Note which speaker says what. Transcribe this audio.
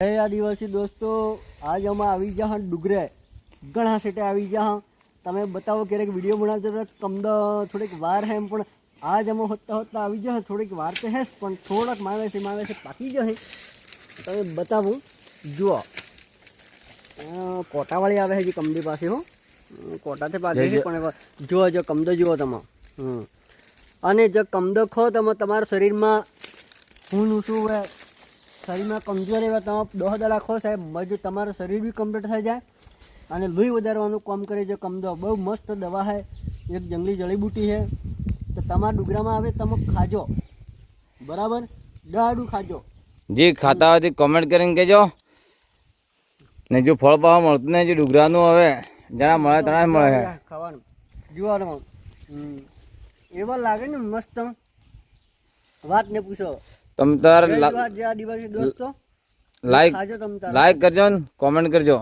Speaker 1: હે આદિવાસી દોસ્તો, આજ અમે આવી જા ડુગરે ઘણા સેટે આવી જા. તમે બતાવો ક્યારેક વિડીયો બનાવતો તો કમદો થોડીક વાર હે પણ આજ અમે હોતા હોતા આવી જા. થોડીક વાર તો હે પણ થોડાક માવે છે પાકી જશે. તમે બતાવું જુઓ, કોટાવાળી આવે છે જે કમદી પાસે હો, કોટાથી પાકી છે પણ જુઓ જો કમદો જુઓ તમે. અને જો કમદો ખો તમે તમારા શરીરમાં હું શું હોય શરીરમાં કમજોર એવા તમે 10 દાડા ખો સાહેબ મજુ તમારું શરીર બી કમ્પ્લીટ થઈ જાય અને લોહી વધારવાનું કામ કરે છે કમદો. બહુ મસ્ત દવા છે, એક જંગલી જડીબુટી છે. તો તમારા ડુગરામાં આવે તમે ખાજો, બરાબર? દાડું ખાજો
Speaker 2: જી. ખાતા હોય કોમેન્ટ કરીને કહેજો. ને જો ફળ પાવા મળતું નહીં, જો ડુગરાનું હવે જણા મળે તણા મળે છે
Speaker 1: ખાવાનું. જોવાનું એવા લાગે ને મસ્ત, વાત ને પૂછો.
Speaker 2: તમે તાર
Speaker 1: આદિવાસી દોસ્તો
Speaker 2: લાઈક કરજો ને કોમેન્ટ કરજો.